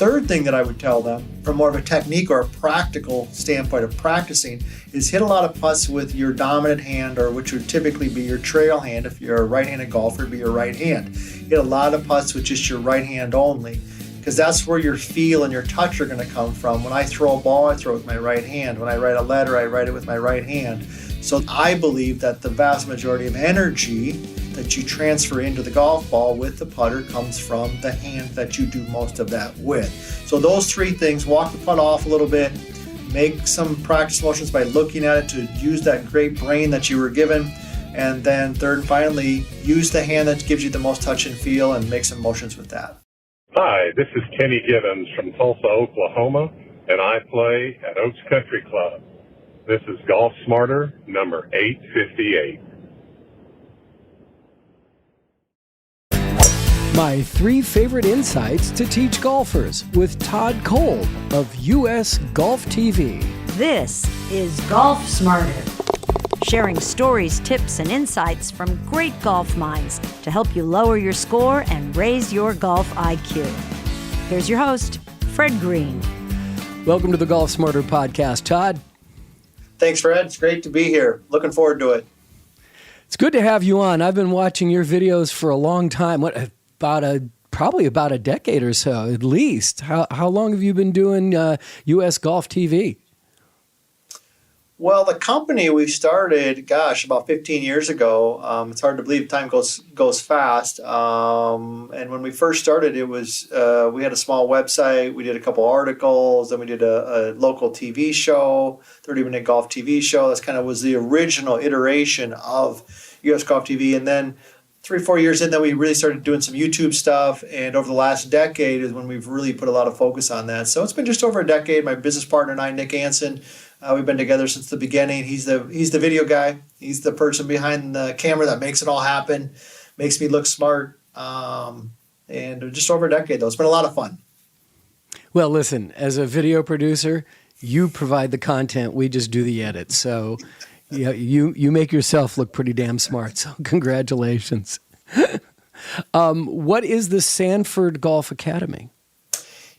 third thing that I would tell them from more of a technique or a practical standpoint of practicing is hit a lot of putts with your dominant hand, or which would typically be your trail hand. If you're a right-handed golfer, it'd be your right hand. Hit a lot of putts with just your right hand only, because that's where your feel and your touch are going to come from. When I throw a ball, I throw it with my right hand. When I write a letter, I write it with my right hand. So I believe that the vast majority of energy that you transfer into the golf ball with the putter comes from the hand that you do most of that with. So those three things: walk the putt off a little bit, make some practice motions by looking at it to use that great brain that you were given, and then third and finally, use the hand that gives you the most touch and feel and make some motions with that. Hi, this is Kenny Gibbons from Tulsa, Oklahoma, and I play at Oaks Country Club. This is Golf Smarter number 858. My 3 favorite insights to teach golfers with Todd Kolb of USGolfTV. This is Golf Smarter, sharing stories, tips, and insights from great golf minds to help you lower your score and raise your golf IQ. Here's your host, Fred Green. Welcome to the Golf Smarter Podcast, Todd. Thanks, Fred. It's great to be here. Looking forward to it. It's good to have you on. I've been watching your videos for a long time. Probably about a decade or so, at least. How long have you been doing US Golf TV? Well, the company we started, about 15 years ago. It's hard to believe time goes fast. And when we first started, it was we had a small website. We did a couple articles, then we did a local TV show, 30-minute golf TV show. That's kind of was the original iteration of US Golf TV. And then 3-4 years in, then we really started doing some YouTube stuff. And over the last decade is when we've really put a lot of focus on that. So it's been just over a decade. My business partner and I, Nick Anson, we've been together since the beginning. He's the video guy. He's the person behind the camera that makes it all happen, makes me look smart. And just over a decade, though. It's been a lot of fun. Well, listen, as a video producer, you provide the content. We just do the edit. So yeah, you make yourself look pretty damn smart. So congratulations. What is the Sanford Golf Academy?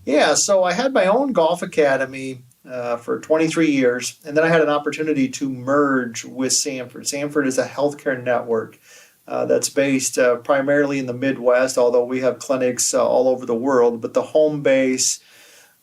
Yeah, so I had my own golf academy for 23 years, and then I had an opportunity to merge with Sanford. Sanford is a healthcare network that's based primarily in the Midwest, although we have clinics all over the world, but the home base,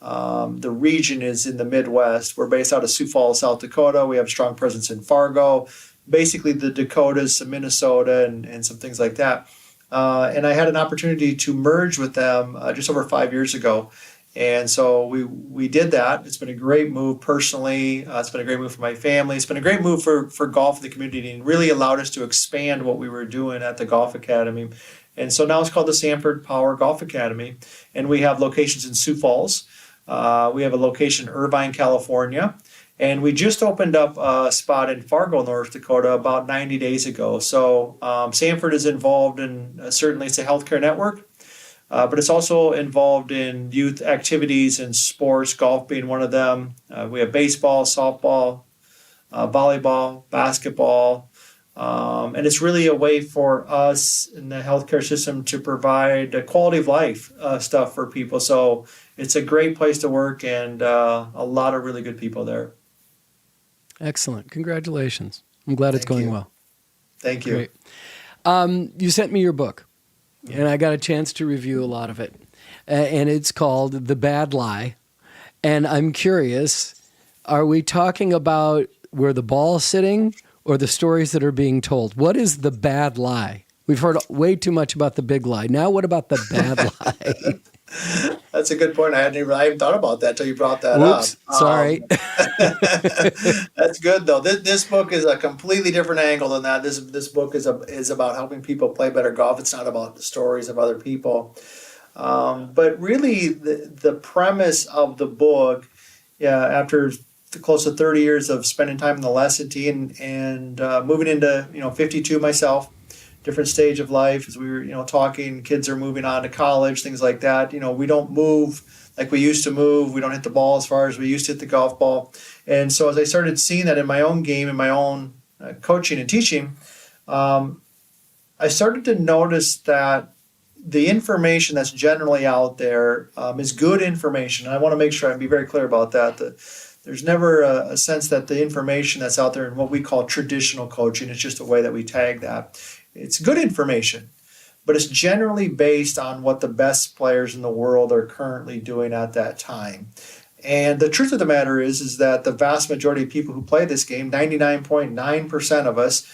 the region is in the Midwest. We're based out of Sioux Falls, South Dakota. We have a strong presence in Fargo, basically the Dakotas, some Minnesota, and some things like that. And I had an opportunity to merge with them just over 5 years ago. And so we did that. It's been a great move personally. It's been a great move for my family. It's been a great move for golf in the community, and really allowed us to expand what we were doing at the Golf Academy. And so now it's called the Sanford Power Golf Academy. And we have locations in Sioux Falls. We have a location in Irvine, California. And we just opened up a spot in Fargo, North Dakota about 90 days ago. So Sanford is involved in, certainly it's a healthcare network. But it's also involved in youth activities and sports, golf being one of them. We have baseball, softball, volleyball, basketball. And it's really a way for us in the healthcare system to provide a quality of life stuff for people. So it's a great place to work, and a lot of really good people there. Excellent. Congratulations. I'm glad it's going well. Thank you. Great. You sent me your book. And I got a chance to review a lot of it. And it's called The Bad Lie. And I'm curious, are we talking about where the ball's sitting or the stories that are being told? What is the bad lie? We've heard way too much about the big lie. Now what about the bad lie? That's a good point. I hadn't thought about that until you brought that Whoops, up. Sorry. That's good, though. This book is a completely different angle than that. This book is about helping people play better golf. It's not about the stories of other people. But really, the premise of the book, after close to 30 years of spending time in the lesson team and moving into 52 myself, different stage of life as we were talking, kids are moving on to college, things like that. We don't move like we used to move. We don't hit the ball as far as we used to hit the golf ball. And so as I started seeing that in my own game, in my own coaching and teaching, I started to notice that the information that's generally out there is good information. And I want to make sure I be very clear about that. There's never a sense that the information that's out there in what we call traditional coaching, it's just a way that we tag that. It's good information, but it's generally based on what the best players in the world are currently doing at that time. And the truth of the matter is that the vast majority of people who play this game, 99.9% of us,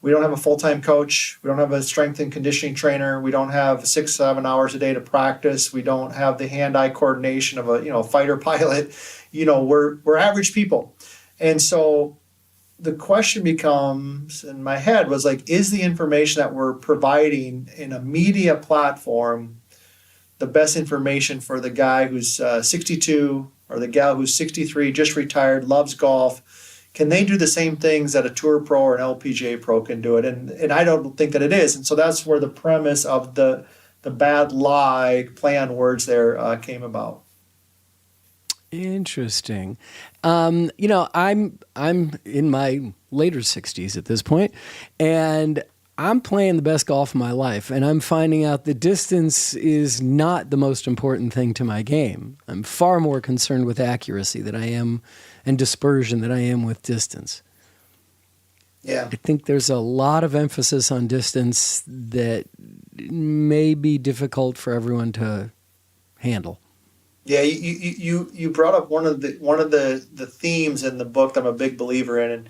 we don't have a full-time coach. We don't have a strength and conditioning trainer. We don't have 6-7 hours a day to practice. We don't have the hand-eye coordination of a fighter pilot. We're average people. And so the question becomes, in my head, was like, is the information that we're providing in a media platform the best information for the guy who's 62 or the gal who's 63, just retired, loves golf? Can they do the same things that a Tour Pro or an LPGA Pro can do it? And I don't think that it is. And so that's where the premise of the bad lie, play on words there, came about. Interesting. I'm in my later 60s at this point, and I'm playing the best golf of my life, and I'm finding out the distance is not the most important thing to my game. I'm far more concerned with accuracy than I am, and dispersion than I am with distance. Yeah. I think there's a lot of emphasis on distance that may be difficult for everyone to handle. Yeah, you brought up one of the themes in the book that I'm a big believer in.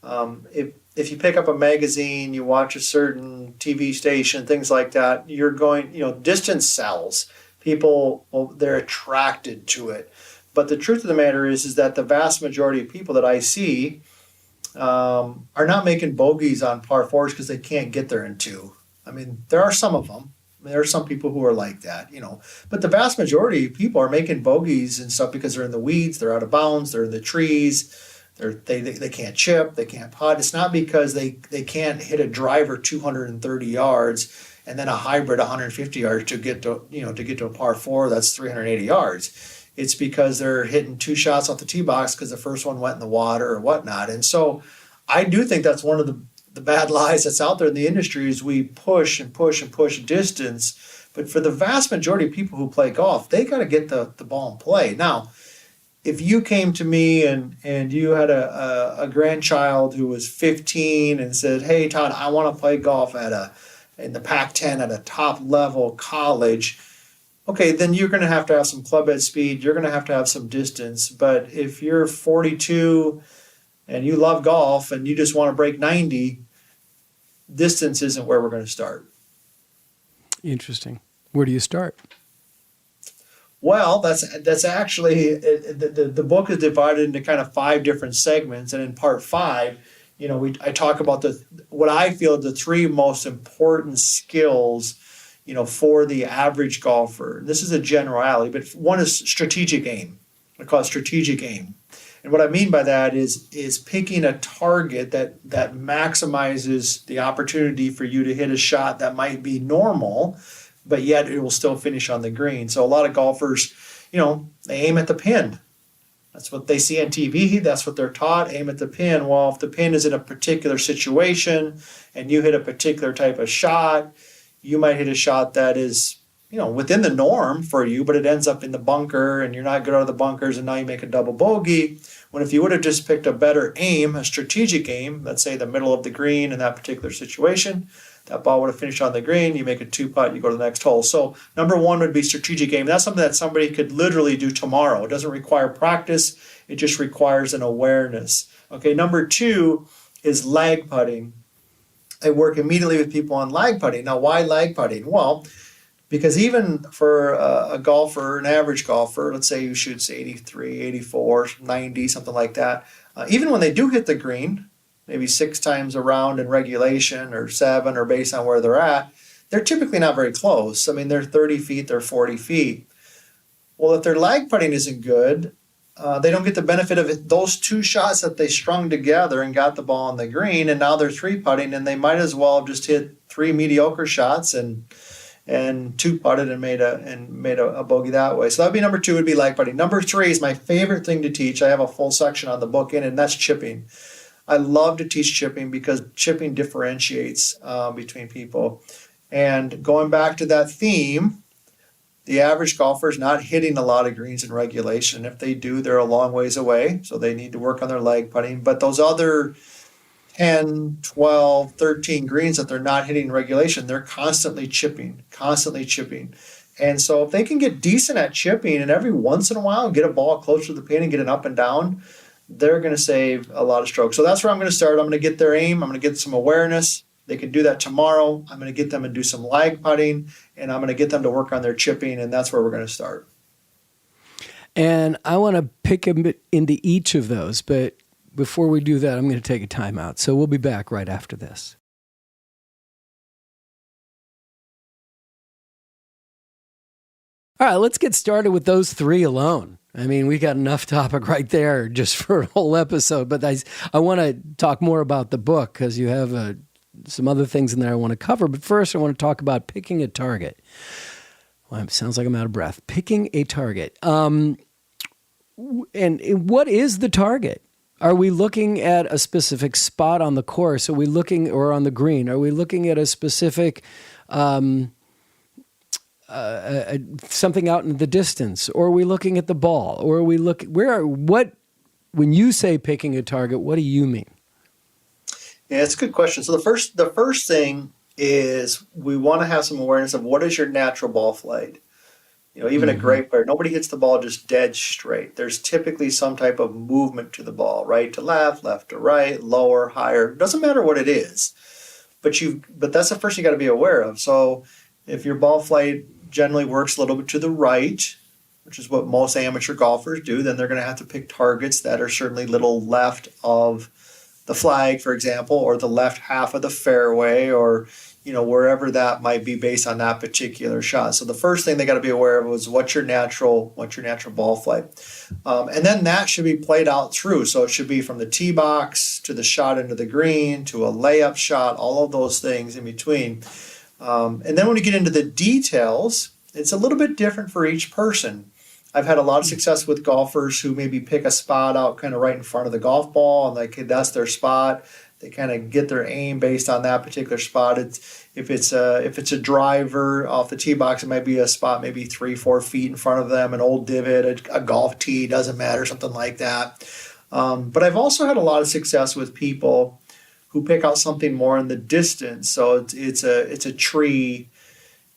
And if you pick up a magazine, you watch a certain TV station, things like that, you're going, distance sells. People, they're attracted to it. But the truth of the matter is that the vast majority of people that I see are not making bogeys on par fours because they can't get there in two. I mean, there are some of them. There are some people who are like that, But the vast majority of people are making bogeys and stuff because they're in the weeds, they're out of bounds, they're in the trees, they can't chip, they can't putt. It's not because they can't hit a driver 230 yards and then a hybrid 150 yards to get to a par four that's 380 yards. It's because they're hitting two shots off the tee box because the first one went in the water or whatnot. And so I do think that's one of the bad lies that's out there in the industry is we push and push and push distance. But for the vast majority of people who play golf, they got to get the ball in play. Now, if you came to me and you had a grandchild who was 15 and said, hey, Todd, I want to play golf in the Pac-10 at a top level college, okay, then you're going to have some club head speed. You're going to have some distance. But if you're 42 and you love golf and you just want to break 90, distance isn't where we're going to start. Interesting. Where do you start? Well, that's actually, the book is divided into kind of 5 different segments. And in part 5, I talk about what I feel the 3 most important skills for the average golfer. This is a generality, but one is strategic aim. I call it strategic aim. And what I mean by that is picking a target that maximizes the opportunity for you to hit a shot that might be normal, but yet it will still finish on the green. So a lot of golfers, they aim at the pin. That's what they see on TV. That's what they're taught, aim at the pin. Well, if the pin is in a particular situation and you hit a particular type of shot, you might hit a shot that is, within the norm for you, but it ends up in the bunker and you're not good out of the bunkers and now you make a double bogey. When if you would have just picked a better aim, a strategic aim, let's say the middle of the green in that particular situation, that ball would have finished on the green, you make a 2-putt, you go to the next hole. So number 1 would be strategic aim. That's something that somebody could literally do tomorrow. It doesn't require practice. It just requires an awareness. Okay, number 2 is lag putting. I work immediately with people on lag putting. Now, why lag putting? Well, because even for a golfer, an average golfer, let's say you shoots 83, 84, 90, something like that, even when they do hit the green, maybe 6 times around in regulation or 7 or based on where they're at, they're typically not very close. I mean, they're 30 feet, they're 40 feet. Well, if their lag putting isn't good, they don't get the benefit of it, those 2 shots that they strung together and got the ball on the green, and now they're 3-putting, and they might as well have just hit 3 mediocre shots and 2-putted and made a bogey that way. So that would be number 2, would be lag putting. Number 3 is my favorite thing to teach. I have a full section on the book in it, and that's chipping. I love to teach chipping because chipping differentiates between people. And going back to that theme, the average golfer is not hitting a lot of greens in regulation. If they do, they're a long ways away, so they need to work on their lag putting. But those other 10, 12, 13 greens that they're not hitting in regulation, they're constantly chipping. And so if they can get decent at chipping and every once in a while get a ball closer to the pin and get it up and down, they're going to save a lot of strokes. So that's where I'm going to start. I'm going to get their aim. I'm going to get some awareness. They can do that tomorrow. I'm going to get them to do some lag putting, and I'm going to get them to work on their chipping, and that's where we're going to start. And I want to pick a bit into each of those, but before we do that, I'm going to take a timeout. So we'll be back right after this. All right, let's get started with those three alone. I mean, we got enough topic right there just for a whole episode, but I want to talk more about the book because you have some other things in there I want to cover. But first, I want to talk about picking a target. Well, it sounds like I'm out of breath. Picking a target. And what is the target? Are we looking at a specific spot on the course? Are we looking, or on the green? Are we looking at a specific something out in the distance, or are we looking at the ball, or are we when you say picking a target, what do you mean? Yeah, it's a good question. So the first thing is we want to have some awareness of what is your natural ball flight. Even a great player, nobody hits the ball just dead straight. There's typically some type of movement to the ball, right to left, left to right, lower, higher. Doesn't matter what it is, but that's the first thing you got to be aware of. So if your ball flight generally works a little bit to the right, which is what most amateur golfers do, then they're going to have to pick targets that are certainly a little left of the flag, for example, or the left half of the fairway, or wherever that might be based on that particular shot. So the first thing they got to be aware of is what's your natural ball flight, and then that should be played out through. So it should be from the tee box to the shot into the green to a layup shot, all of those things in between. And then when we get into the details, it's a little bit different for each person. I've had a lot of success with golfers who maybe pick a spot out kind of right in front of the golf ball, and that's their spot. They kind of get their aim based on that particular spot. If it's a driver off the tee box, it might be a spot maybe 3-4 feet in front of them, an old divot, a golf tee, doesn't matter, something like that. But I've also had a lot of success with people who pick out something more in the distance. So it's a tree,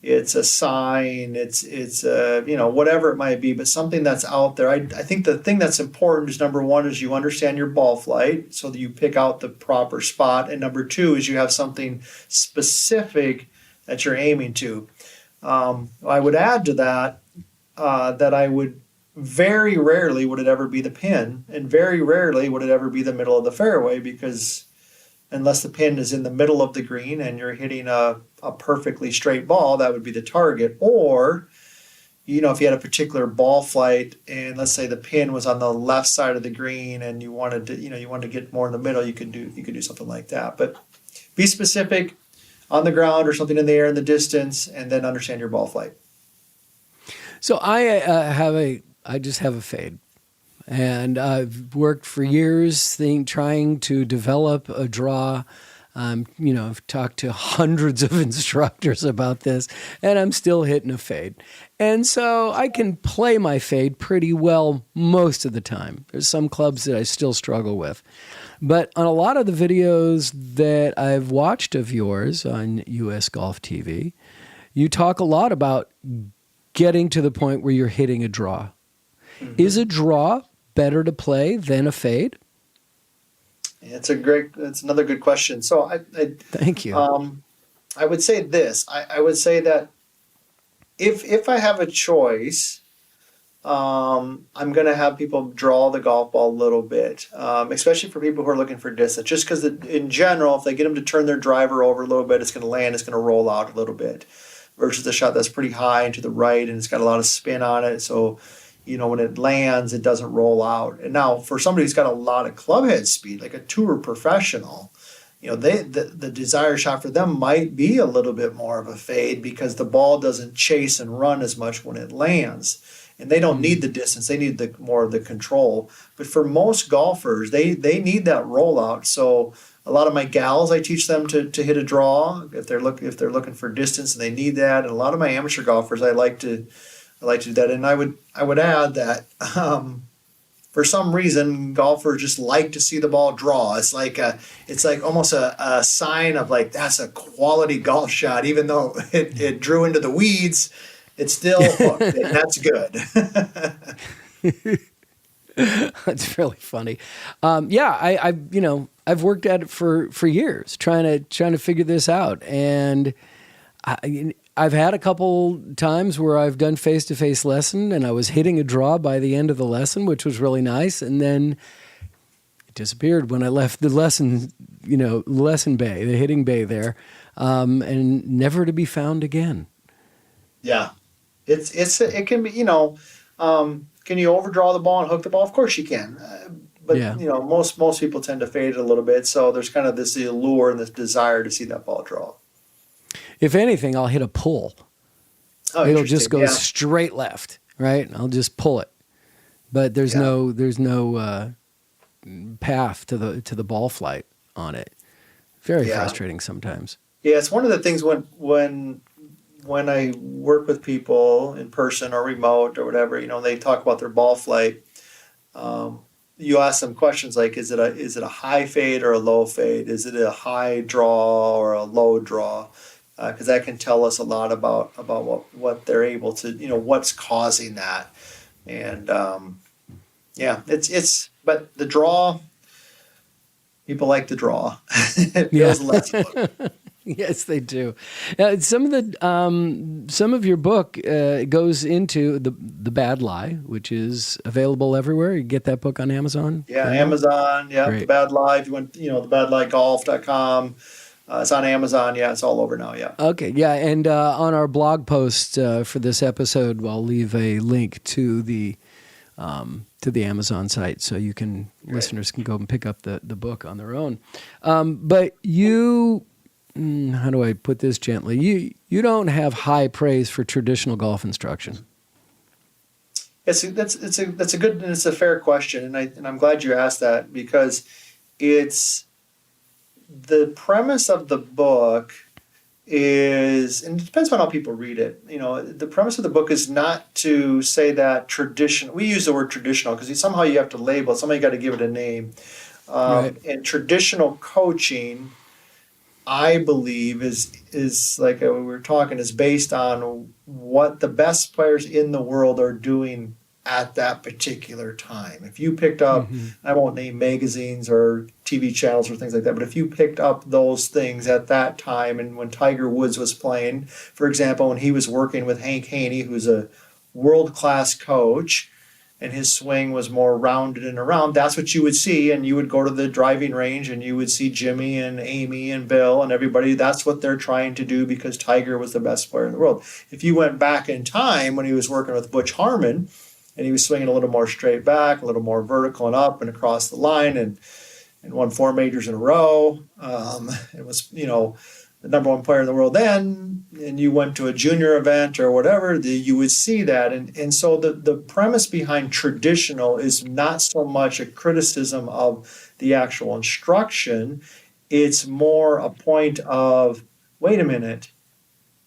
it's a sign, it's whatever it might be, but something that's out there. I think the thing that's important is, number one, is you understand your ball flight so that you pick out the proper spot, and number two is you have something specific that you're aiming to. I would add to that that I would very rarely would it ever be the pin, and very rarely would it ever be the middle of the fairway, because unless the pin is in the middle of the green and you're hitting a perfectly straight ball, that would be the target. Or, if you had a particular ball flight and let's say the pin was on the left side of the green and you wanted to get more in the middle, you could do something like that. But be specific on the ground or something in the air in the distance, and then understand your ball flight. So I just have a fade. And I've worked for years trying to develop a draw. I've talked to hundreds of instructors about this, and I'm still hitting a fade. And so I can play my fade pretty well most of the time. There's some clubs that I still struggle with. But on a lot of the videos that I've watched of yours on USGolfTV, you talk a lot about getting to the point where you're hitting a draw. Mm-hmm. Is a draw better to play than a fade? It's another good question. So thank you. I would say this. I would say that if I have a choice, I'm going to have people draw the golf ball a little bit, especially for people who are looking for distance. Just because in general, if they get them to turn their driver over a little bit, it's going to land, it's going to roll out a little bit, versus a shot that's pretty high and to the right and it's got a lot of spin on it. So when it lands, it doesn't roll out. And now for somebody who's got a lot of club head speed, like a tour professional, the desired shot for them might be a little bit more of a fade because the ball doesn't chase and run as much when it lands. and they don't need the distance. They need the more of the control. But for most golfers, they need that rollout. So a lot of my gals, I teach them to hit a draw if they're looking for distance and they need that. And a lot of my amateur golfers, I like to do that. And I would add that for some reason, golfers just like to see the ball draw. It's like almost a sign of like, that's a quality golf shot, even though it drew into the weeds. It's still hooked, and that's good. That's really funny. I've worked at it for years, trying to figure this out, and I've had a couple times where I've done face-to-face lesson, and I was hitting a draw by the end of the lesson, which was really nice, and then it disappeared when I left the lesson bay, the hitting bay there, and never to be found again. Yeah, it can be, can you overdraw the ball and hook the ball? Of course you can. But most people tend to fade it a little bit. So there's kind of this allure and this desire to see that ball draw. If anything, I'll hit a pull. Oh, it'll just go straight left, right? I'll just pull it. But there's no path to the ball flight on it. Very frustrating sometimes. Yeah, it's one of the things when I work with people in person or remote or whatever, they talk about their ball flight. You ask them questions like, is it a high fade or a low fade? Is it a high draw or a low draw? Because that can tell us a lot about what they're able to, what's causing that. And but the draw, people like the draw. It feels less fun. Yes, they do. Some of your book goes into the Bad Lie, which is available everywhere. You get that book on Amazon. Yeah, Amazon. Yeah, Great. The Bad Lie. If you went, thebadliegolf.com. It's on Amazon. Yeah, it's all over now. Yeah. Okay. Yeah, and on our blog post for this episode, I'll leave a link to the Amazon site, so listeners can go and pick up the book on their own. But you. How do I put this gently? You don't have high praise for traditional golf instruction. It's a good and it's a fair question, and I'm glad you asked that, because it's the premise of the book is, and it depends on how people read it. The premise of the book is not to say that traditional. We use the word traditional because somehow you have to label it. Somebody got to give it a name. Right. And traditional coaching, I believe, is like we were talking, is based on what the best players in the world are doing at that particular time. If you picked up, I won't name magazines or TV channels or things like that, but if you picked up those things at that time, and when Tiger Woods was playing, for example, when he was working with Hank Haney, who's a world-class coach, and his swing was more rounded and around, that's what you would see. And you would go to the driving range and you would see Jimmy and Amy and Bill and everybody. That's what they're trying to do because Tiger was the best player in the world. If you went back in time when he was working with Butch Harmon and he was swinging a little more straight back, a little more vertical and up and across the line, and won 4 majors in a row, it was, the number one player in the world then, and you went to a junior event or whatever, you would see that. And so the premise behind traditional is not so much a criticism of the actual instruction. It's more a point of, wait a minute,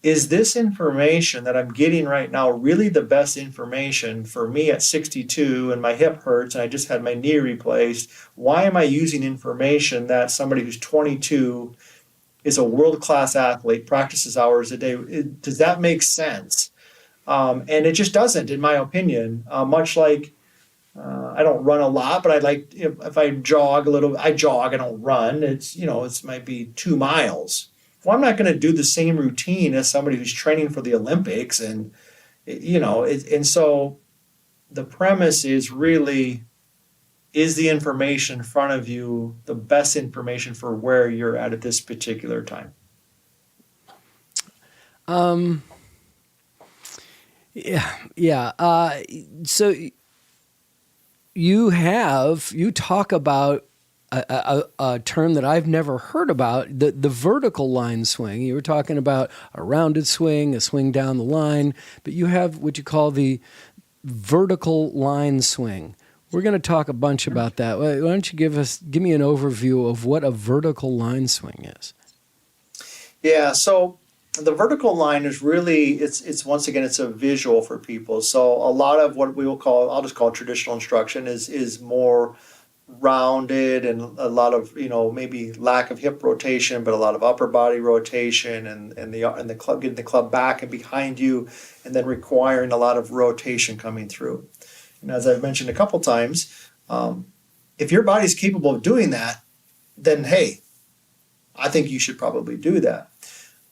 is this information that I'm getting right now really the best information for me at 62 and my hip hurts and I just had my knee replaced? Why am I using information that somebody who's 22 is a world-class athlete, practices hours a day? Does that make sense? And it just doesn't, in my opinion. Much like I don't run a lot, but I like, if I jog a little, I jog, I don't run. It's might be 2 miles. Well, I'm not going to do the same routine as somebody who's training for the Olympics. And, and so the premise is really, is the information in front of you the best information for where you're at this particular time? So you talk about a term that I've never heard about, the vertical line swing. You were talking about a rounded swing, a swing down the line, but you have what you call the vertical line swing. We're going to talk a bunch about that. Why don't you give me an overview of what a vertical line swing is? Yeah, so the vertical line is really, it's once again, it's a visual for people. So a lot of what we will call, I'll just call traditional instruction is more rounded, and a lot of, maybe lack of hip rotation, but a lot of upper body rotation, and the club, getting the club back and behind you, and then requiring a lot of rotation coming through. And as I've mentioned a couple times, if your body's capable of doing that, then hey, I think you should probably do that.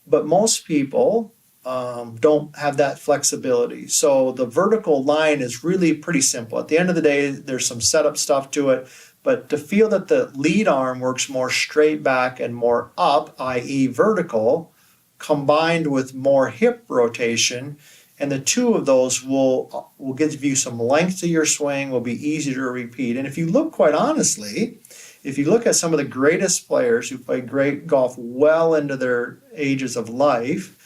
But most people don't have that flexibility. So the vertical line is really pretty simple. At the end of the day, there's some setup stuff to it. But to feel that the lead arm works more straight back and more up, i.e. vertical, combined with more hip rotation, and the two of those will give you some length to your swing, will be easy to repeat. And if you look, quite honestly, if you look at some of the greatest players who play great golf well into their ages of life,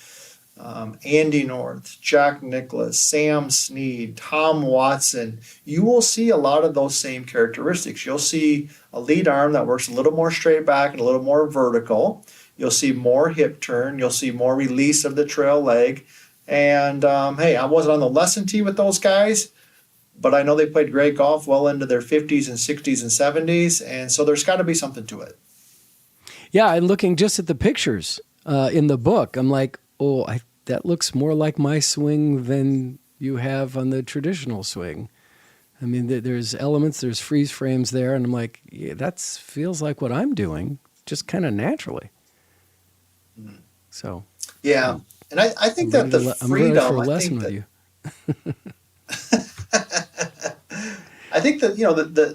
Andy North, Jack Nicklaus, Sam Snead, Tom Watson, you will see a lot of those same characteristics. You'll see a lead arm that works a little more straight back and a little more vertical. You'll see more hip turn. You'll see more release of the trail leg. And hey, I wasn't on the lesson tee with those guys, but I know they played great golf well into their 50s and 60s and 70s, and so there's got to be something to it. Yeah, and looking just at the pictures in the book, I'm like, that looks more like my swing than you have on the traditional swing. I mean, there's elements, there's freeze frames there, and I'm like, yeah, that feels like what I'm doing, just kind of naturally. So yeah, and I think that the freedom. I'm ready for a lesson with you. I think that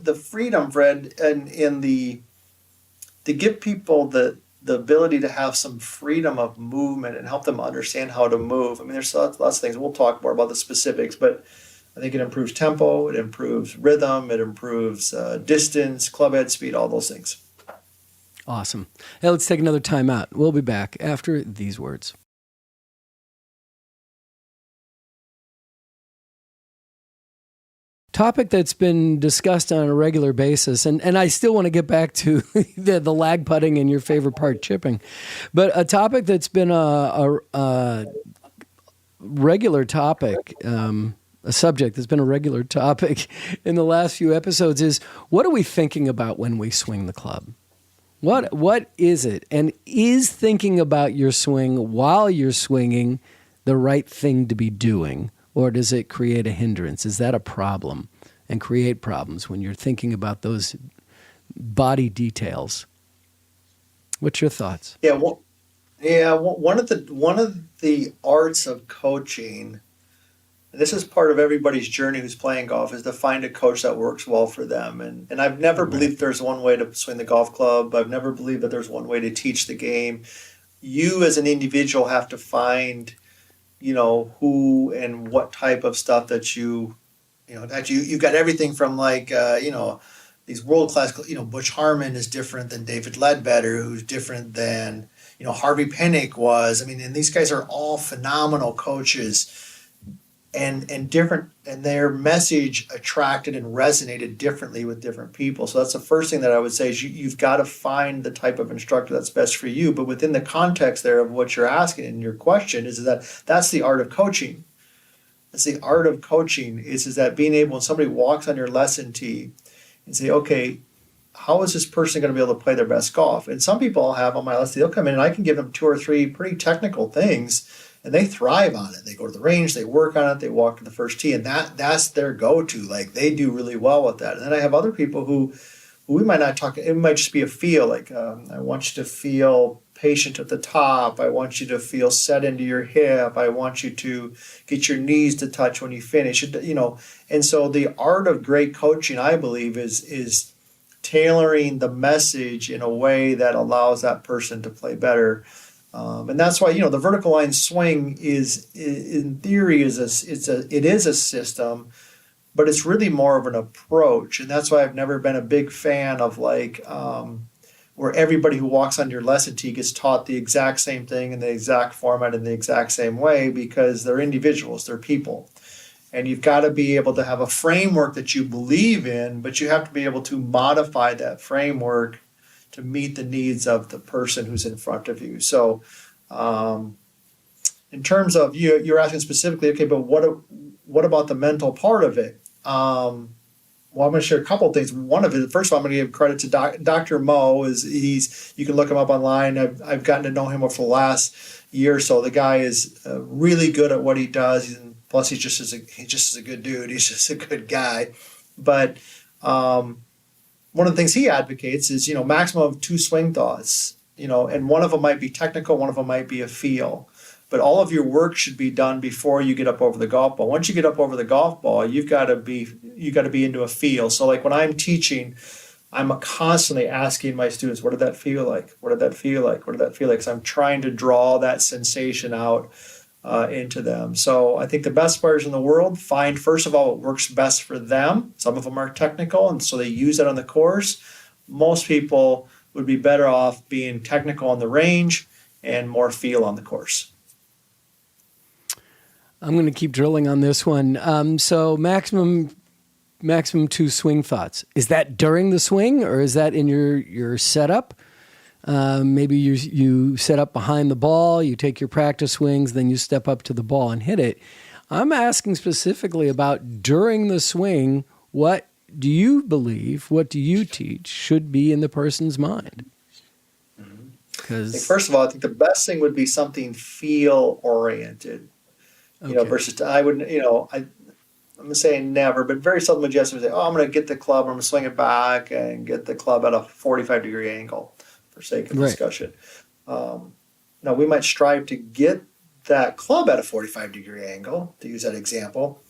the freedom, Fred, and to give people the ability to have some freedom of movement and help them understand how to move. I mean, there's lots of things. We'll talk more about the specifics, but I think it improves tempo, it improves rhythm, it improves distance, club head speed, all those things. Awesome. Hey, let's take another time out. We'll be back after these words. Topic that's been discussed on a regular basis, and I still want to get back to the lag putting and your favorite part, chipping, but a topic that's been a regular topic, a subject that's been a regular topic in the last few episodes is, what are we thinking about when we swing the club? What is it? And is thinking about your swing while you're swinging the right thing to be doing? Or does it create a hindrance? Is that a problem and create problems when you're thinking about those body details? What's your thoughts? One of the arts of coaching, and this is part of everybody's journey who's playing golf, is to find a coach that works well for them. And I've never believed there's one way to swing the golf club. I've never believed that there's one way to teach the game. You as an individual have to find who and what type of stuff that you've got everything from these world-class, Butch Harmon is different than David Ledbetter, who's different than, Harvey Pennick was. I mean, and these guys are all phenomenal coaches and different, and their message attracted and resonated differently with different people. So that's the first thing that I would say is you've got to find the type of instructor that's best for you. But within the context there of what you're asking and your question is that that's the art of coaching. That's the art of coaching is that being able, when somebody walks on your lesson tee and say, okay, how is this person going to be able to play their best golf? And some people have on my lesson tee, they'll come in and I can give them 2 or 3 pretty technical things, and they thrive on it. They go to the range, they work on it, they walk to the first tee, and that's their go-to. Like, they do really well with that. And then I have other people who we might not talk, it might just be a feel, like I want you to feel patient at the top. I want you to feel set into your hip. I want you to get your knees to touch when you finish. And so the art of great coaching, I believe, is tailoring the message in a way that allows that person to play better. And that's why, the vertical line swing is, in theory, it is a system, but it's really more of an approach. And that's why I've never been a big fan of where everybody who walks on your lesson tee gets taught the exact same thing in the exact format in the exact same way, because they're individuals, they're people. And you've got to be able to have a framework that you believe in, but you have to be able to modify that framework to meet the needs of the person who's in front of you. So in terms of you're asking specifically, okay, but what about the mental part of it? Well, I'm going to share a couple of things. One of it, first of all, I'm going to give credit to Dr. Mo. You can look him up online. I've gotten to know him for the last year or so. The guy is really good at what he does. Plus, he's just as a good dude. He's just a good guy. But one of the things he advocates is, maximum of 2 swing thoughts. And one of them might be technical, one of them might be a feel. But all of your work should be done before you get up over the golf ball. Once you get up over the golf ball, you've got to be into a feel. So like when I'm teaching, I'm constantly asking my students, what did that feel like? What did that feel like? What did that feel like? So I'm trying to draw that sensation out into them. So I think the best players in the world find, first of all, what works best for them. Some of them are technical, and so they use that on the course. Most people would be better off being technical on the range and more feel on the course. I'm going to keep drilling on this one. So maximum 2 swing thoughts. Is that during the swing, or is that in your setup? Maybe you set up behind the ball, you take your practice swings, then you step up to the ball and hit it. I'm asking specifically about during the swing. What do you believe, what do you teach should be in the person's mind? Because first of all, I think the best thing would be something feel oriented. Versus I wouldn't, I'm saying never, but very seldom would you say, I'm going to get the club, I'm going to swing it back and get the club at a 45-degree angle, for sake of discussion. Now, we might strive to get that club at a 45-degree angle, to use that example.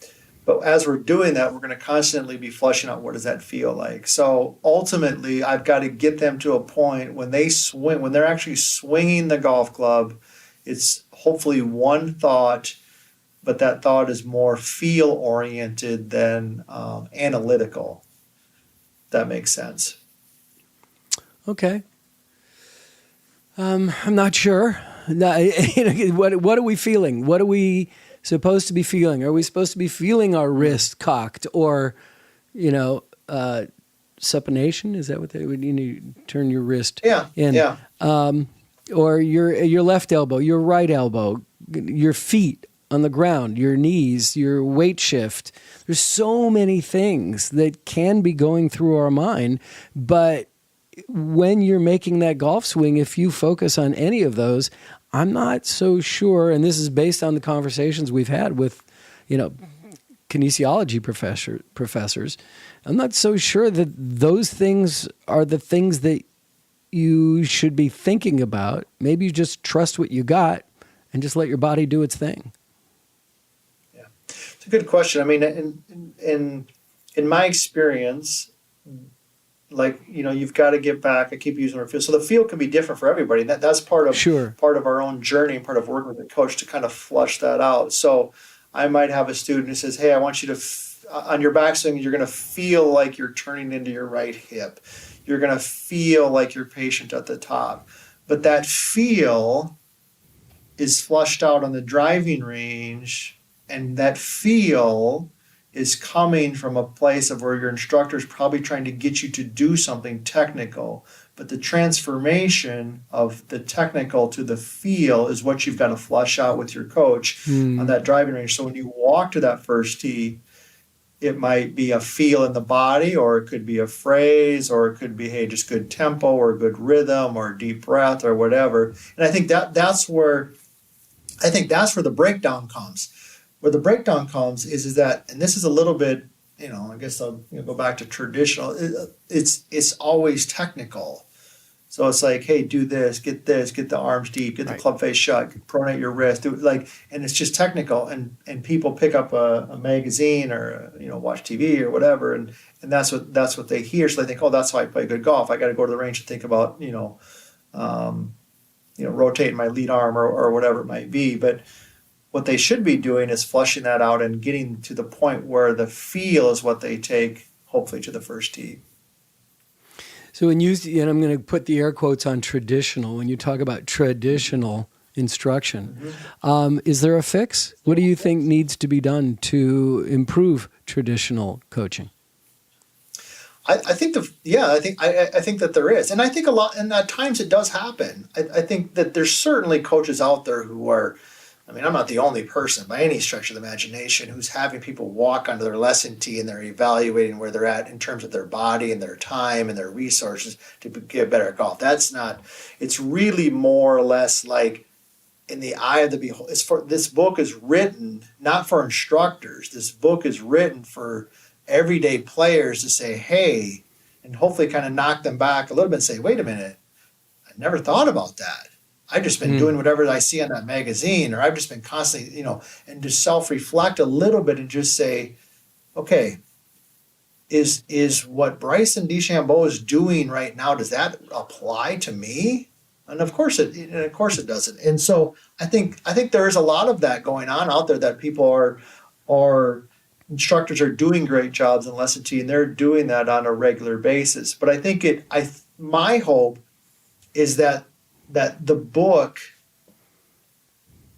But as we're doing that, we're going to constantly be flushing out what does that feel like. So ultimately, I've got to get them to a point when they're actually swinging the golf club, it's hopefully one thought, but that thought is more feel-oriented than analytical. If that makes sense. Okay. I'm not sure. What are we feeling? What are we supposed to be feeling? Are we supposed to be feeling our wrist cocked, or, supination? Is that what they would? You turn your wrist in. Yeah. Or your left elbow, your right elbow, your feet on the ground, your knees, your weight shift. There's so many things that can be going through our mind, but when you're making that golf swing, if you focus on any of those, I'm not so sure, and this is based on the conversations we've had with, kinesiology professors, I'm not so sure that those things are the things that you should be thinking about. Maybe you just trust what you got and just let your body do its thing. Yeah, it's a good question. I mean, in my experience, you've got to get back. I keep using the feel. So the feel can be different for everybody. That's part of our own journey and part of working with the coach to kind of flush that out. So I might have a student who says, hey, I want you to, on your backswing, you're going to feel like you're turning into your right hip. You're going to feel like you're patient at the top. But that feel is flushed out on the driving range, and that feel is coming from a place of where your instructor is probably trying to get you to do something technical. But the transformation of the technical to the feel is what you've got to flush out with your coach on that driving range. So when you walk to that first tee, it might be a feel in the body, or it could be a phrase, or it could be, hey, just good tempo or good rhythm or deep breath or whatever. And I think that's where the breakdown comes. Where the breakdown comes is that, and this is a little bit, I guess I'll go back to traditional. It's always technical. So it's like, hey, do this, get the arms deep, get the club face shut, pronate your wrist, and it's just technical. And people pick up a magazine or watch TV or whatever, and that's what they hear. So they think, oh, that's how I play good golf. I got to go to the range and think about rotating my lead arm or whatever it might be. But what they should be doing is flushing that out and getting to the point where the feel is what they take, hopefully, to the first tee. So and I'm going to put the air quotes on traditional. When you talk about traditional instruction. Is there a fix? What do you think needs to be done to improve traditional coaching? I think that there is, and I think a lot, and at times it does happen. I think that there's certainly coaches out there who are, I mean, I'm not the only person by any stretch of the imagination who's having people walk onto their lesson tee and they're evaluating where they're at in terms of their body and their time and their resources to get better at golf. That's not, it's really more or less like in the eye of the beholder. This book is written not for instructors. This book is written for everyday players to say, hey, and hopefully kind of knock them back a little bit and say, wait a minute, I never thought about that. I've just been doing whatever I see on that magazine, or I've just been constantly, and just self-reflect a little bit and just say, okay, is what Bryson DeChambeau is doing right now, does that apply to me? And of course it doesn't. And so I think there is a lot of that going on out there, that people are instructors are doing great jobs in lesson tee, and they're doing that on a regular basis. But I think my hope is that the book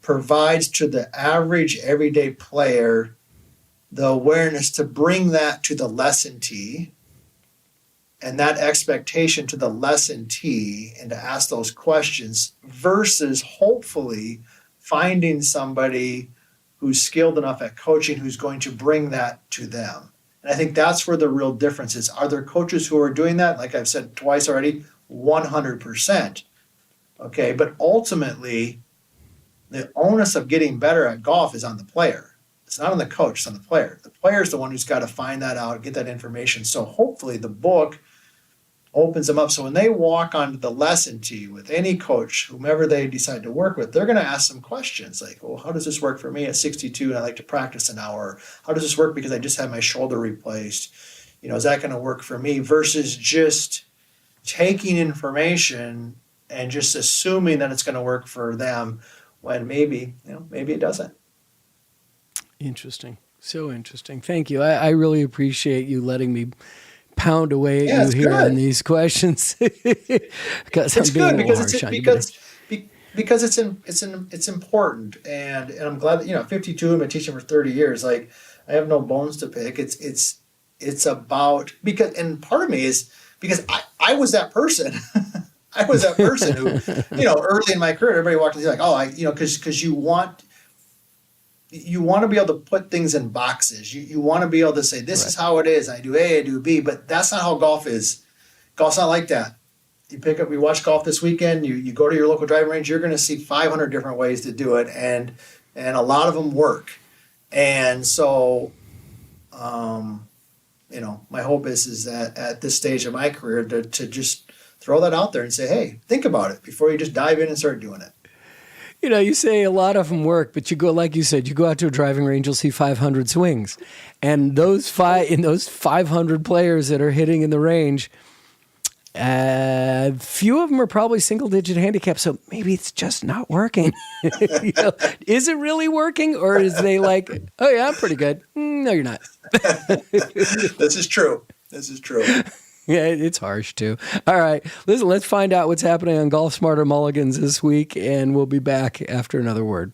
provides to the average everyday player the awareness to bring that to the lesson tee, and that expectation to the lesson tee, and to ask those questions, versus hopefully finding somebody who's skilled enough at coaching who's going to bring that to them. And I think that's where the real difference is. Are there coaches who are doing that? Like I've said twice already, 100%. Okay, but ultimately, the onus of getting better at golf is on the player. It's not on the coach, it's on the player. The player is the one who's got to find that out, get that information. So hopefully the book opens them up. So when they walk onto the lesson tee with any coach, whomever they decide to work with, they're going to ask some questions like, well, how does this work for me at 62 and I like to practice an hour? How does this work because I just had my shoulder replaced? Is that going to work for me? Versus just taking information and just assuming that it's going to work for them when maybe it doesn't. Interesting. So interesting. Thank you. I really appreciate you letting me pound away at you here on these questions. Because it's good because it's important, and I'm glad that 52. I've been teaching for 30 years. Like, I have no bones to pick. It's about, because, and part of me is because I was that person. I was that person who, early in my career, everybody walked in like, because you want to be able to put things in boxes. You want to be able to say, this is how it is. I do A, I do B, but that's not how golf is. Golf's not like that. We watch golf this weekend, you go to your local driving range, you're going to see 500 different ways to do it, and a lot of them work. And so, my hope is that at this stage of my career to just throw that out there and say, hey, think about it before you just dive in and start doing it. You say a lot of them work, but you go, like you said, you go out to a driving range, you'll see 500 swings. And those 500 players that are hitting in the range, few of them are probably single-digit handicaps, so maybe it's just not working. Is it really working, or is they like, oh yeah, I'm pretty good? No, you're not. This is true. Yeah, it's harsh too. All right, listen, let's find out what's happening on Golf Smarter Mulligans this week, and we'll be back after another word.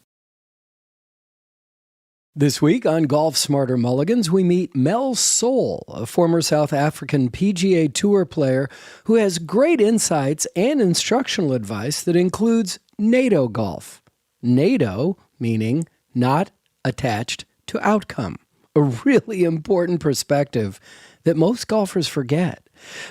This week on Golf Smarter Mulligans, we meet Mel Sole, a former South African PGA Tour player who has great insights and instructional advice that includes NATO golf. NATO meaning not attached to outcome, a really important perspective that most golfers forget.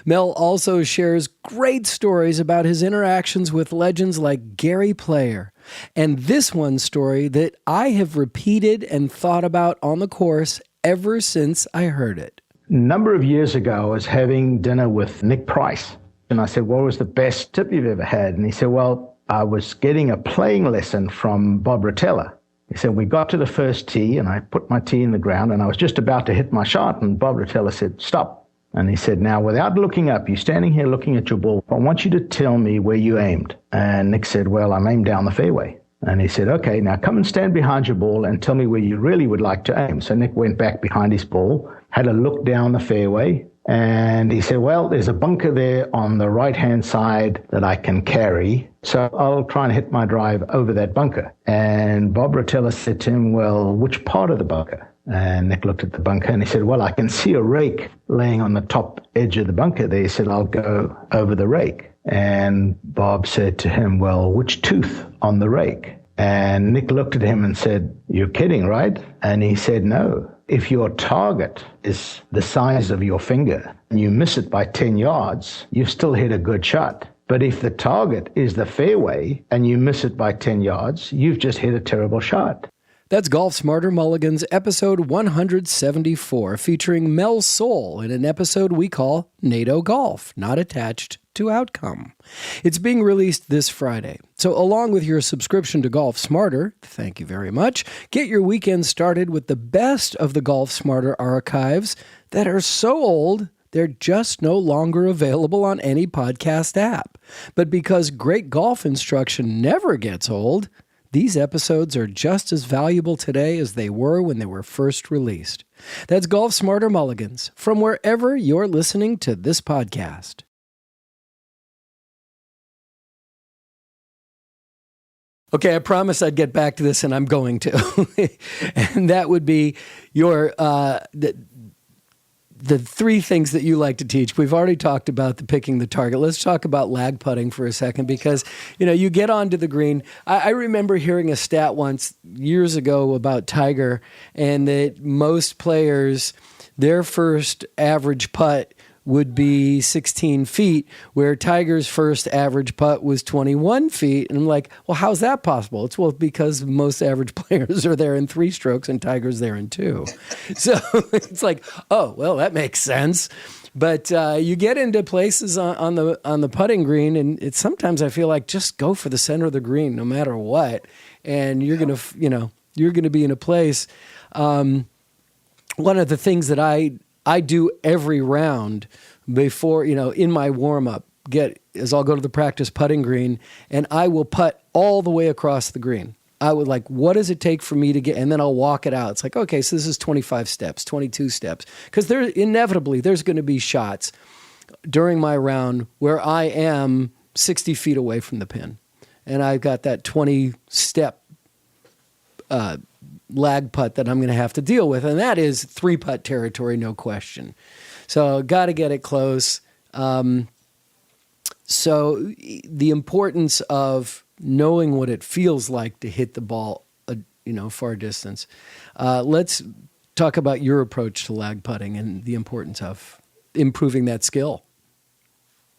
Mel also shares great stories about his interactions with legends like Gary Player. And this one story that I have repeated and thought about on the course ever since I heard it. A number of years ago, I was having dinner with Nick Price. And I said, what was the best tip you've ever had? And he said, well, I was getting a playing lesson from Bob Rotella. He said, we got to the first tee, and I put my tee in the ground, and I was just about to hit my shot, and Bob Rotella said, stop. And he said, now, without looking up, you're standing here looking at your ball. I want you to tell me where you aimed. And Nick said, well, I'm aimed down the fairway. And he said, okay, now come and stand behind your ball and tell me where you really would like to aim. So Nick went back behind his ball, had a look down the fairway, And he said, well, there's a bunker there on the right-hand side that I can carry, so I'll try and hit my drive over that bunker. And Bob Rotella said to him, well, which part of the bunker? And Nick looked at the bunker and he said, well, I can see a rake laying on the top edge of the bunker there. He said, I'll go over the rake. And Bob said to him, well, which tooth on the rake? And Nick looked at him and said, you're kidding, right? And he said, no. If your target is the size of your finger and you miss it by 10 yards, you've still hit a good shot. But if the target is the fairway and you miss it by 10 yards, you've just hit a terrible shot. That's Golf Smarter Mulligans, episode 174, featuring Mel Sole in an episode we call NATO Golf, not attached to outcome. It's being released this Friday. So along with your subscription to Golf Smarter, thank you very much, get your weekend started with the best of the Golf Smarter archives that are so old they're just no longer available on any podcast app. But because great golf instruction never gets old, these episodes are just as valuable today as they were when they were first released. That's Golf Smarter Mulligans from wherever you're listening to this podcast. Okay, I promised I'd get back to this, and I'm going to. And that would be your the three things that you like to teach. We've already talked about the picking the target. Let's talk about lag putting for a second, because you get onto the green. I remember hearing a stat once years ago about Tiger, and that most players, their first average putt would be 16 feet, where Tiger's first average putt was 21 feet. And I'm like, well, how's that possible? It's, well, because most average players are there in 3 strokes and Tiger's there in 2. So it's like, oh, well, that makes sense. But you get into places on the putting green, and it's sometimes I feel like just go for the center of the green no matter what, and you're gonna be in a place. One of the things that I do every round before, in my warm-up, is I'll go to the practice putting green, and I will putt all the way across the green. I would like, what does it take for me to get, and then I'll walk it out. It's like, okay, so this is 25 steps, 22 steps. Because there's going to be shots during my round where I am 60 feet away from the pin. And I've got that 20-step lag putt that I'm going to have to deal with, and that is 3-putt territory, no question. So got to get it close. So the importance of knowing what it feels like to hit the ball, far distance. Let's talk about your approach to lag putting and the importance of improving that skill.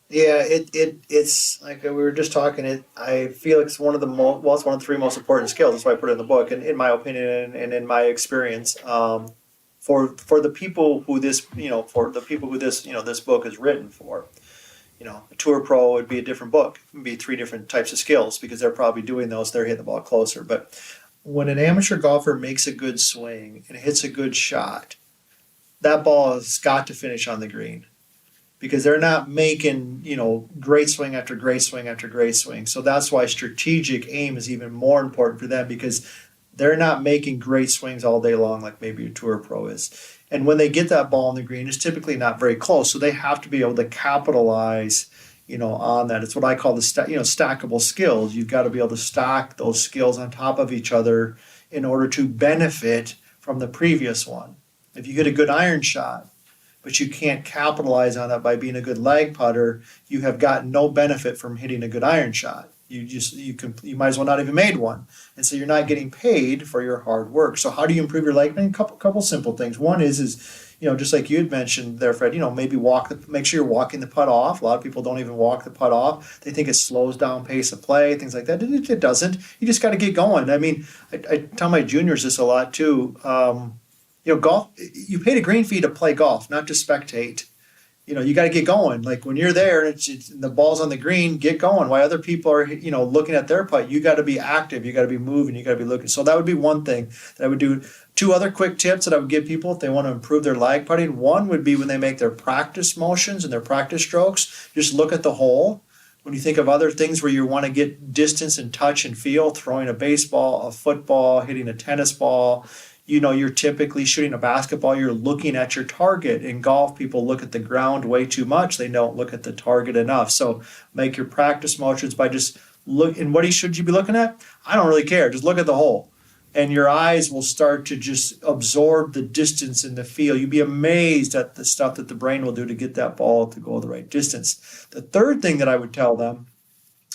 Yeah, it's like we were just talking. I feel it's one of the it's one of the 3 most important skills. That's why I put it in the book, and in my opinion and in my experience, for the people who this this book is written for. A tour pro would be a different book. It would be 3 different types of skills, because they're probably doing those. They're hitting the ball closer. But when an amateur golfer makes a good swing and hits a good shot, that ball has got to finish on the green. Because they're not making, great swing after great swing after great swing. So that's why strategic aim is even more important for them, because they're not making great swings all day long like maybe a tour pro is. And when they get that ball on the green, it's typically not very close. So they have to be able to capitalize, on that. It's what I call the stackable skills. You've got to be able to stack those skills on top of each other in order to benefit from the previous one. If you get a good iron shot, but you can't capitalize on that by being a good lag putter, you have gotten no benefit from hitting a good iron shot. You might as well not even made one. And so you're not getting paid for your hard work. So how do you improve your lag? Couple simple things. One is just like you had mentioned there, Fred, maybe make sure you're walking the putt off. A lot of people don't even walk the putt off. They think it slows down pace of play, things like that. It doesn't. You just got to get going. I mean, I tell my juniors this a lot too. Golf, you pay a green fee to play golf, not to spectate. You got to get going. Like when you're there and the ball's on the green, get going. While other people are, looking at their putt, you got to be active. You got to be moving. You got to be looking. So that would be one thing that I would do. 2 other quick tips that I would give people if they want to improve their lag putting. One would be when they make their practice motions and their practice strokes, just look at the hole. When you think of other things where you want to get distance and touch and feel, throwing a baseball, a football, hitting a tennis ball, you're typically shooting a basketball, you're looking at your target. In golf, people look at the ground way too much. They don't look at the target enough. So make your practice motions by just look. And what should you be looking at? I don't really care. Just look at the hole. And your eyes will start to just absorb the distance in the field. You'd be amazed at the stuff that the brain will do to get that ball to go the right distance. The third thing that I would tell them,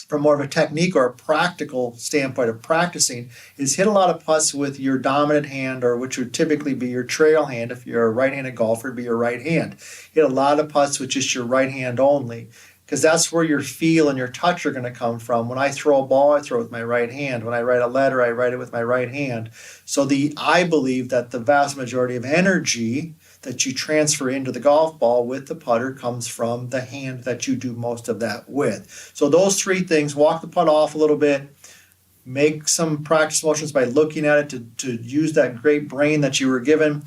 from more of a technique or a practical standpoint of practicing, is hit a lot of putts with your dominant hand, or which would typically be your trail hand. If you're a right-handed golfer, it'd be your right hand. Hit a lot of putts with just your right hand only, because that's where your feel and your touch are going to come from. When I throw a ball, I throw it with my right hand. When I write a letter, I write it with my right hand. So I believe that the vast majority of energy that you transfer into the golf ball with the putter comes from the hand that you do most of that with. So those three things: walk the putt off a little bit, make some practice motions by looking at it to use that great brain that you were given,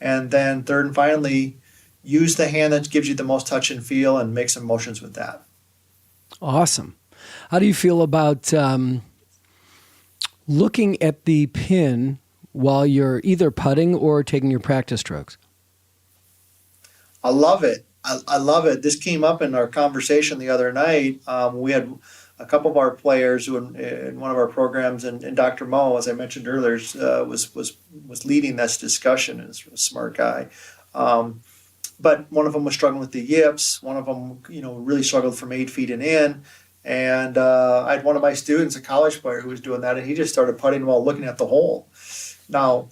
and then third and finally, use the hand that gives you the most touch and feel and make some motions with that. Awesome. How do you feel about looking at the pin while you're either putting or taking your practice strokes? I love it. I love it. This came up in our conversation the other night. We had a couple of our players who in one of our programs, and Dr. Mo, as I mentioned earlier, was leading this discussion. He's a smart guy. But one of them was struggling with the yips. One of them, really struggled from 8 feet and in. And I had one of my students, a college player, who was doing that, and he just started putting while looking at the hole. Now,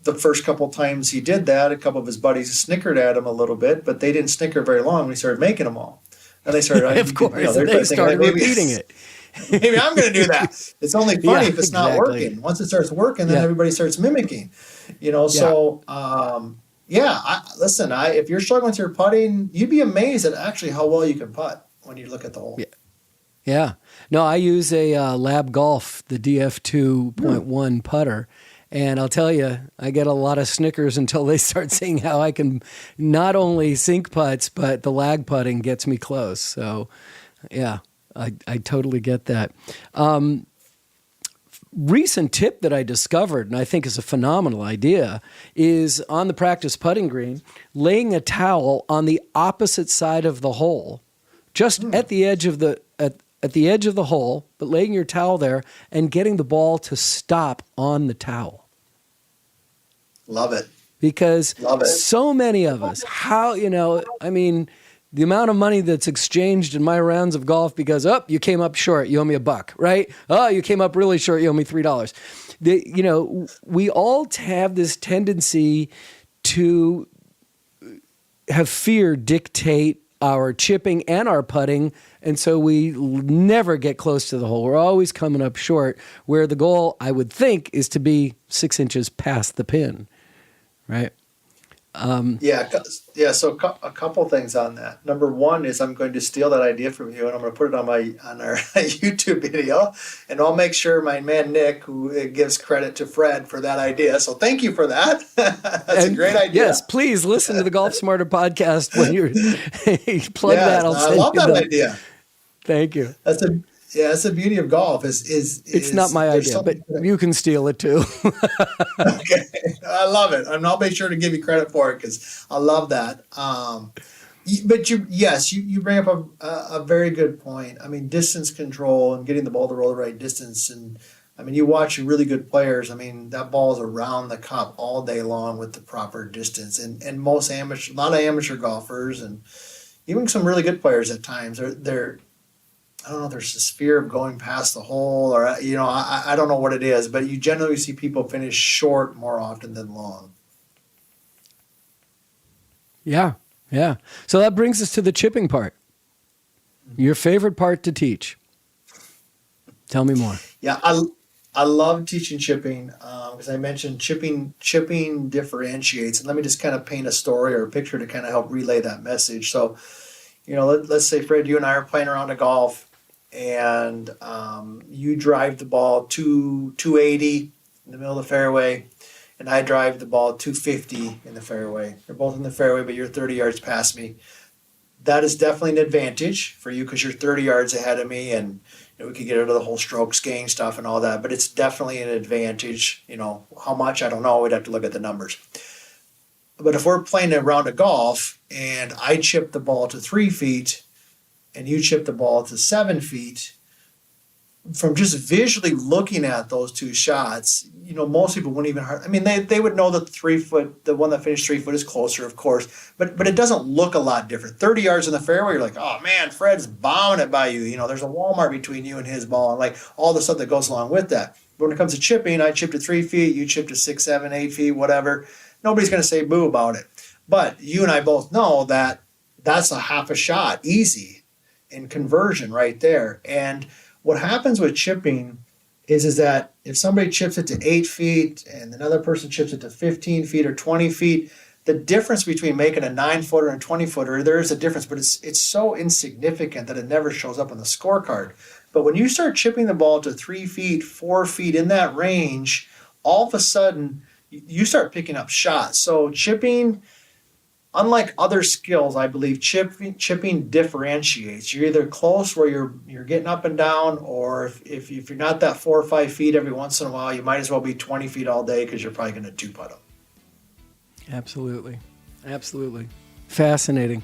the first couple of times he did that, a couple of his buddies snickered at him a little bit, but they didn't snicker very long when he started making them all. And they started, of course, they started repeating it. Maybe I'm going to do that. It's only funny if it's not working. Once it starts working, then everybody starts mimicking. So listen, if you're struggling with your putting, you'd be amazed at actually how well you can putt when you look at the hole. Yeah. No, I use a Lab Golf, the DF 2.1 putter. And I'll tell you, I get a lot of snickers until they start seeing how I can not only sink putts, but the lag putting gets me close. So, yeah, I totally get that. Recent tip that I discovered, and I think is a phenomenal idea, is on the practice putting green, laying a towel on the opposite side of the hole, just at the edge of the at the edge of the hole, but laying your towel there and getting the ball to stop on the towel. Love it. Because so many of us, the amount of money that's exchanged in my rounds of golf because, you came up short, you owe me $1, right? Oh, you came up really short, you owe me $3. We all have this tendency to have fear dictate our chipping and our putting, and so we never get close to the hole. We're always coming up short, where the goal, I would think, is to be 6 inches past the pin, right? So a couple things on that. Number one is I'm going to steal that idea from you, and I'm going to put it on our YouTube video, and I'll make sure my man Nick, who gives credit to Fred for that idea. So thank you for that. That's a great idea. Yes, please listen to the Golf Smarter podcast when you're plug that. I love that idea. Thank you. That's the beauty of golf. It's not my idea, but you can steal it too. Okay, I love it. I'll make sure to give you credit for it because I love that. But you bring up a very good point. I mean, distance control and getting the ball to roll the right distance. And I mean, you watch really good players. I mean, that ball is around the cup all day long with the proper distance. And a lot of amateur golfers and even some really good players at times they're I don't know if there's this fear of going past the hole or, I don't know what it is, but you generally see people finish short more often than long. Yeah. So that brings us to the chipping part. Your favorite part to teach. Tell me more. Yeah, I love teaching chipping because I mentioned chipping differentiates. And let me just kind of paint a story or a picture to kind of help relay that message. So, let's say, Fred, you and I are playing around a golf, and you drive the ball 280 in the middle of the fairway, and I drive the ball 250 in the fairway. We're both in the fairway, but you're 30 yards past me. That is definitely an advantage for you because you're 30 yards ahead of me, and we could get into the whole strokes gain stuff and all that, but it's definitely an advantage. How much, I don't know. We'd have to look at the numbers. But if we're playing a round of golf and I chip the ball to 3 feet and you chip the ball to 7 feet, from just visually looking at those two shots, most people wouldn't even, they would know that the one that finished 3 foot is closer, of course, but it doesn't look a lot different. 30 yards in the fairway, you're like, oh man, Fred's bombing it by you. There's a Walmart between you and his ball, and like all the stuff that goes along with that. But when it comes to chipping, I chipped to 3 feet, you chipped to 6, 7, 8 feet, whatever. Nobody's going to say boo about it. But you and I both know that that's a half a shot, easy, in conversion right there. And what happens with chipping is that if somebody chips it to 8 feet and another person chips it to 15 feet or 20 feet, the difference between making a 9-footer and a 20-footer, there is a difference, but it's so insignificant that it never shows up on the scorecard. But when you start chipping the ball to 3 feet, 4 feet, in that range, all of a sudden you start picking up shots. So chipping, unlike other skills, I believe chipping differentiates. You're either close where you're getting up and down, or if you're not that 4 or 5 feet every once in a while, you might as well be 20 feet all day because you're probably going to two-putt them. Absolutely. Fascinating.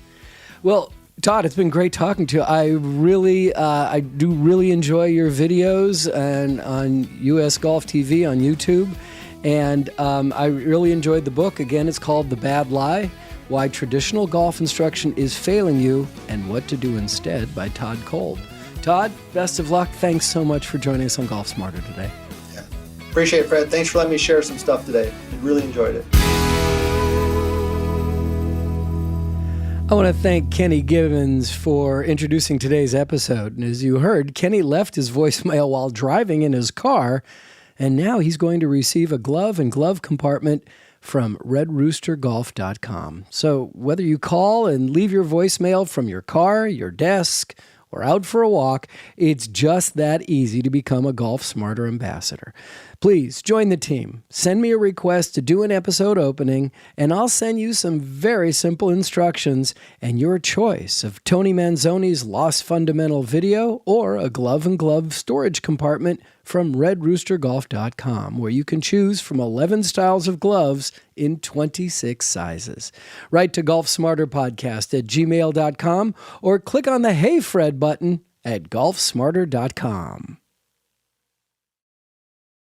Well, Todd, it's been great talking to you. I do really enjoy your videos and on USGolfTV on YouTube. And I really enjoyed the book. Again, it's called The Bad Lie: Why Traditional Golf Instruction is Failing You and What to Do Instead by Todd Kolb. Todd, best of luck. Thanks so much for joining us on Golf Smarter today. Yeah. Appreciate it, Fred. Thanks for letting me share some stuff today. I really enjoyed it. I want to thank Kenny Givens for introducing today's episode. And as you heard, Kenny left his voicemail while driving in his car, and now he's going to receive a glove and glove compartment from redroostergolf.com. So whether you call and leave your voicemail from your car, your desk, or out for a walk, it's just that easy to become a Golf Smarter ambassador. Please join the team. Send me a request to do an episode opening, and I'll send you some very simple instructions and your choice of Tony Manzoni's Lost Fundamental video or a glove and glove storage compartment from redroostergolf.com, where you can choose from 11 styles of gloves in 26 sizes. Write to GolfSmarterPodcast at gmail.com or click on the Hey Fred button at GolfSmarter.com.